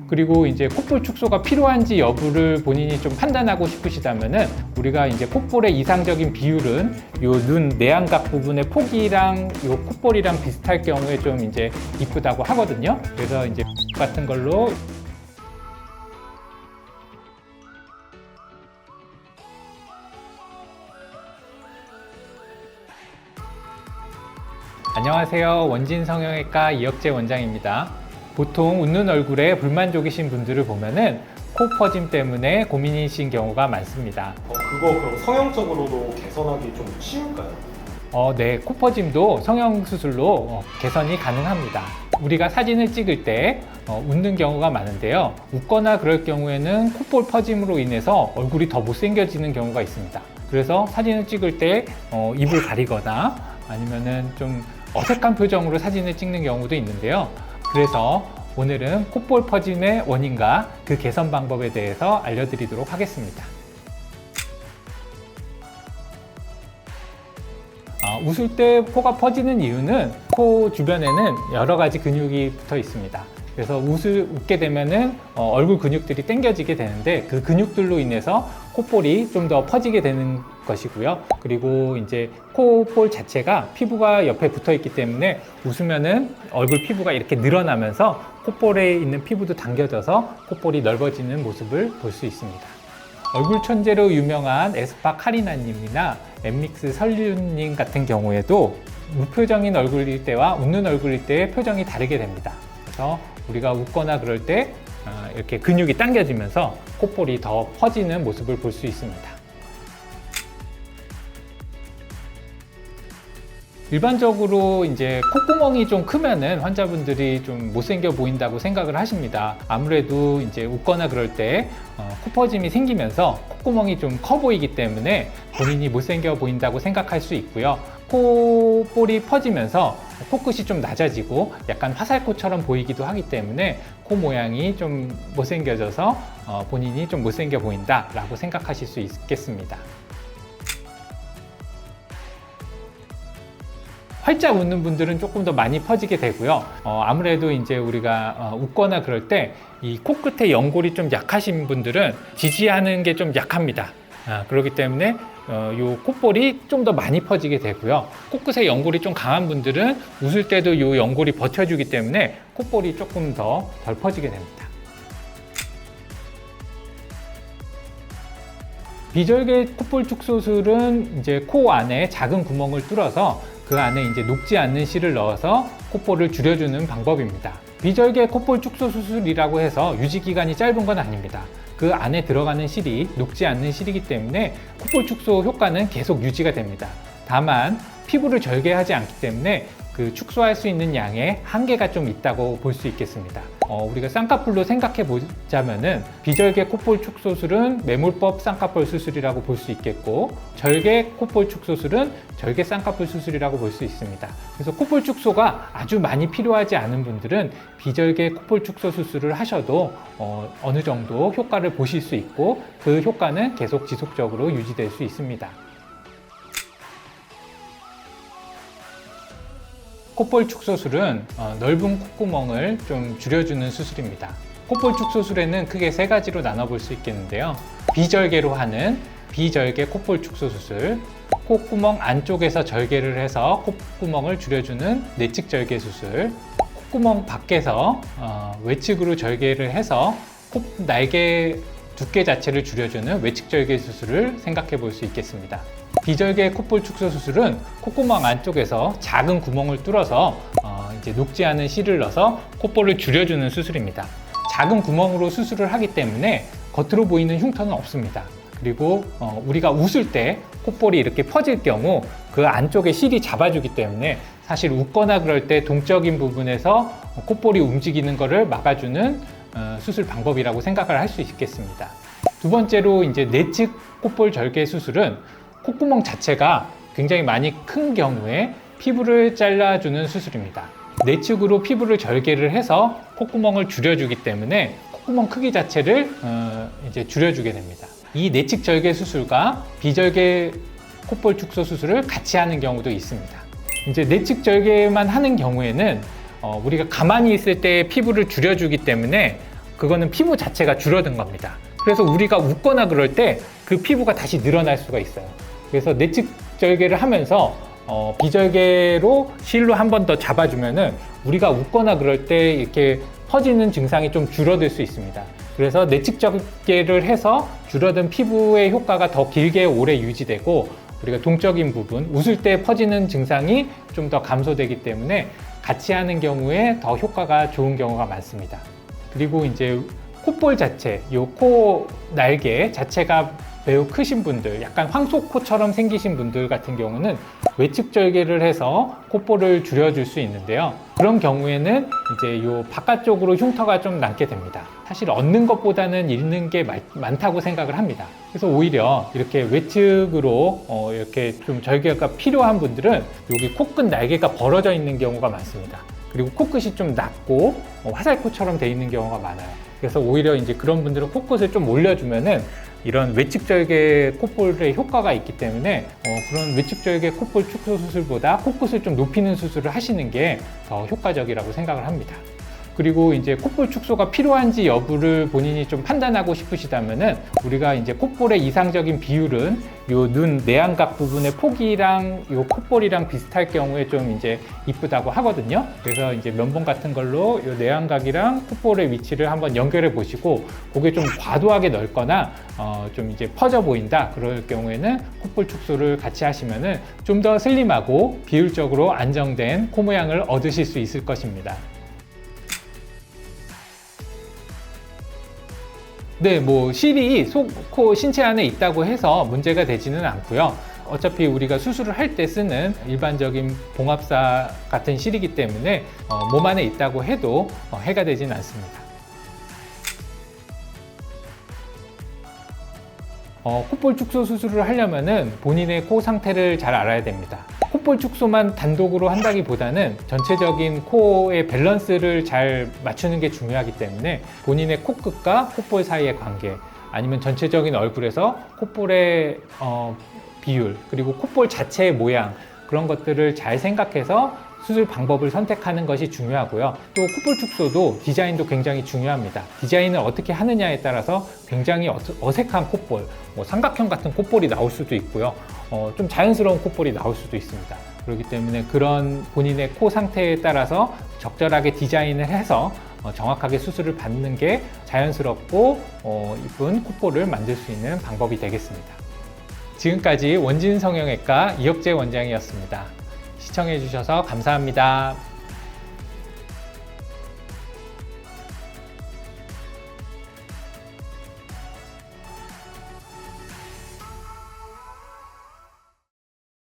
그리고 이제 콧볼 축소가 필요한지 여부를 본인이 좀 판단하고 싶으시다면은 우리가 이제 콧볼의 이상적인 비율은 요 눈 내안각 부분의 폭이랑 요 콧볼이랑 비슷할 경우에 좀 이제 이쁘다고 하거든요. 그래서 이제 같은 걸로 안녕하세요. 원진 성형외과 이혁재 원장입니다. 보통 웃는 얼굴에 불만족이신 분들을 보면은 코 퍼짐 때문에 고민이신 경우가 많습니다. 그거 그럼 성형적으로도 개선하기 좀 쉬울까요? 네, 코 퍼짐도 성형 수술로 개선이 가능합니다. 우리가 사진을 찍을 때 웃는 경우가 많은데요. 웃거나 그럴 경우에는 콧볼 퍼짐으로 인해서 얼굴이 더 못생겨지는 경우가 있습니다. 그래서 사진을 찍을 때 입을 가리거나 아니면은 좀 어색한 표정으로 사진을 찍는 경우도 있는데요. 그래서 오늘은 콧볼 퍼짐의 원인과 그 개선 방법에 대해서 알려드리도록 하겠습니다. 웃을 때 코가 퍼지는 이유는 코 주변에는 여러 가지 근육이 붙어 있습니다. 그래서 웃게 되면은 얼굴 근육들이 당겨지게 되는데 그 근육들로 인해서 콧볼이 좀 더 퍼지게 되는 것이고요. 그리고 이제 콧볼 자체가 피부가 옆에 붙어 있기 때문에 웃으면은 얼굴 피부가 이렇게 늘어나면서 콧볼에 있는 피부도 당겨져서 콧볼이 넓어지는 모습을 볼 수 있습니다. 얼굴 천재로 유명한 에스파 카리나님이나 엠믹스 설륜님 같은 경우에도 무표정인 얼굴일 때와 웃는 얼굴일 때의 표정이 다르게 됩니다. 그래서 우리가 웃거나 그럴 때 이렇게 근육이 당겨지면서 콧볼이 더 퍼지는 모습을 볼 수 있습니다. 일반적으로 이제 콧구멍이 좀 크면은 환자분들이 좀 못생겨 보인다고 생각을 하십니다. 아무래도 이제 웃거나 그럴 때 코퍼짐이 생기면서 콧구멍이 좀 커 보이기 때문에 본인이 못생겨 보인다고 생각할 수 있고요. 콧볼이 퍼지면서 코끝이 좀 낮아지고 약간 화살코처럼 보이기도 하기 때문에 코 모양이 좀 못생겨져서 본인이 좀 못생겨 보인다라고 생각하실 수 있겠습니다. 활짝 웃는 분들은 조금 더 많이 퍼지게 되고요. 아무래도 이제 우리가 웃거나 그럴 때 이 코끝에 연골이 좀 약하신 분들은 지지하는 게 좀 약합니다. 그렇기 때문에 요 콧볼이 좀 더 많이 퍼지게 되고요. 코끝에 연골이 좀 강한 분들은 웃을 때도 요 연골이 버텨주기 때문에 콧볼이 조금 더 덜 퍼지게 됩니다. 비절개 콧볼 축소술은 이제 코 안에 작은 구멍을 뚫어서 그 안에 이제 녹지 않는 실을 넣어서 콧볼을 줄여주는 방법입니다. 비절개 콧볼 축소 수술이라고 해서 유지 기간이 짧은 건 아닙니다. 그 안에 들어가는 실이 녹지 않는 실이기 때문에 콧볼 축소 효과는 계속 유지가 됩니다. 다만 피부를 절개하지 않기 때문에 그 축소할 수 있는 양에 한계가 좀 있다고 볼 수 있겠습니다. 우리가 쌍꺼풀로 생각해 보자면은 비절개 콧볼 축소술은 매몰법 쌍꺼풀 수술이라고 볼 수 있겠고 절개 콧볼 축소술은 절개 쌍꺼풀 수술이라고 볼 수 있습니다. 그래서 콧볼 축소가 아주 많이 필요하지 않은 분들은 비절개 콧볼 축소 수술을 하셔도 어느 정도 효과를 보실 수 있고 그 효과는 계속 지속적으로 유지될 수 있습니다. 콧볼 축소술은 넓은 콧구멍을 좀 줄여주는 수술입니다. 콧볼 축소술에는 크게 세 가지로 나눠볼 수 있겠는데요. 비절개로 하는 비절개 콧볼 축소 수술, 콧구멍 안쪽에서 절개를 해서 콧구멍을 줄여주는 내측 절개 수술, 콧구멍 밖에서 외측으로 절개를 해서 콧 날개 두께 자체를 줄여주는 외측 절개 수술을 생각해 볼 수 있겠습니다. 비절개 콧볼 축소 수술은 콧구멍 안쪽에서 작은 구멍을 뚫어서 이제 녹지 않은 실을 넣어서 콧볼을 줄여주는 수술입니다. 작은 구멍으로 수술을 하기 때문에 겉으로 보이는 흉터는 없습니다. 그리고 우리가 웃을 때 콧볼이 이렇게 퍼질 경우 그 안쪽에 실이 잡아주기 때문에 사실 웃거나 그럴 때 동적인 부분에서 콧볼이 움직이는 것을 막아주는 수술 방법이라고 생각을 할 수 있겠습니다. 두 번째로 이제 내측 콧볼 절개 수술은 콧구멍 자체가 굉장히 많이 큰 경우에 피부를 잘라주는 수술입니다. 내측으로 피부를 절개를 해서 콧구멍을 줄여주기 때문에 콧구멍 크기 자체를 이제 줄여주게 됩니다. 이 내측 절개 수술과 비절개 콧볼 축소 수술을 같이 하는 경우도 있습니다. 이제 내측 절개만 하는 경우에는 우리가 가만히 있을 때 피부를 줄여주기 때문에 그거는 피부 자체가 줄어든 겁니다. 그래서 우리가 웃거나 그럴 때 그 피부가 다시 늘어날 수가 있어요. 그래서 내측 절개를 하면서 비절개로 실로 한 번 더 잡아주면은 우리가 웃거나 그럴 때 이렇게 퍼지는 증상이 좀 줄어들 수 있습니다. 그래서 내측 절개를 해서 줄어든 피부의 효과가 더 길게 오래 유지되고 우리가 동적인 부분, 웃을 때 퍼지는 증상이 좀 더 감소되기 때문에 같이 하는 경우에 더 효과가 좋은 경우가 많습니다. 그리고 이제 콧볼 자체, 요 코 날개 자체가 매우 크신 분들, 약간 황소코처럼 생기신 분들 같은 경우는 외측 절개를 해서 콧볼을 줄여줄 수 있는데요. 그런 경우에는 이제 요 바깥쪽으로 흉터가 좀 남게 됩니다. 사실 얻는 것보다는 잃는 게 많다고 생각을 합니다. 그래서 오히려 이렇게 외측으로 이렇게 좀 절개가 필요한 분들은 여기 코끝 날개가 벌어져 있는 경우가 많습니다. 그리고 코끝이 좀 낮고 화살코처럼 돼 있는 경우가 많아요. 그래서 오히려 이제 그런 분들은 코끝을 좀 올려주면은 이런 외측 절개 콧볼의 효과가 있기 때문에 그런 외측 절개 콧볼 축소 수술보다 코끝을 좀 높이는 수술을 하시는 게 더 효과적이라고 생각을 합니다. 그리고 이제 콧볼 축소가 필요한지 여부를 본인이 좀 판단하고 싶으시다면은 우리가 이제 콧볼의 이상적인 비율은 요 눈 내안각 부분의 폭이랑 요 콧볼이랑 비슷할 경우에 좀 이제 이쁘다고 하거든요. 그래서 이제 면봉 같은 걸로 요 내안각이랑 콧볼의 위치를 한번 연결해 보시고 그게 좀 과도하게 넓거나 좀 이제 퍼져 보인다 그럴 경우에는 콧볼 축소를 같이 하시면은 좀 더 슬림하고 비율적으로 안정된 코 모양을 얻으실 수 있을 것입니다. 네, 뭐 실이 코 신체 안에 있다고 해서 문제가 되지는 않고요. 어차피 우리가 수술을 할 때 쓰는 일반적인 봉합사 같은 실이기 때문에 몸 안에 있다고 해도 해가 되지는 않습니다. 콧볼 축소 수술을 하려면은 본인의 코 상태를 잘 알아야 됩니다. 콧볼 축소만 단독으로 한다기보다는 전체적인 코의 밸런스를 잘 맞추는 게 중요하기 때문에 본인의 코끝과 콧볼 사이의 관계 아니면 전체적인 얼굴에서 콧볼의 비율 그리고 콧볼 자체의 모양 그런 것들을 잘 생각해서 수술 방법을 선택하는 것이 중요하고요. 또 콧볼 축소도 디자인도 굉장히 중요합니다. 디자인을 어떻게 하느냐에 따라서 굉장히 어색한 콧볼, 뭐 삼각형 같은 콧볼이 나올 수도 있고요. 좀 자연스러운 콧볼이 나올 수도 있습니다. 그렇기 때문에 그런 본인의 코 상태에 따라서 적절하게 디자인을 해서 정확하게 수술을 받는 게 자연스럽고 이쁜 콧볼을 만들 수 있는 방법이 되겠습니다. 지금까지 원진 성형외과 이혁재 원장이었습니다. 시청해 주셔서 감사합니다.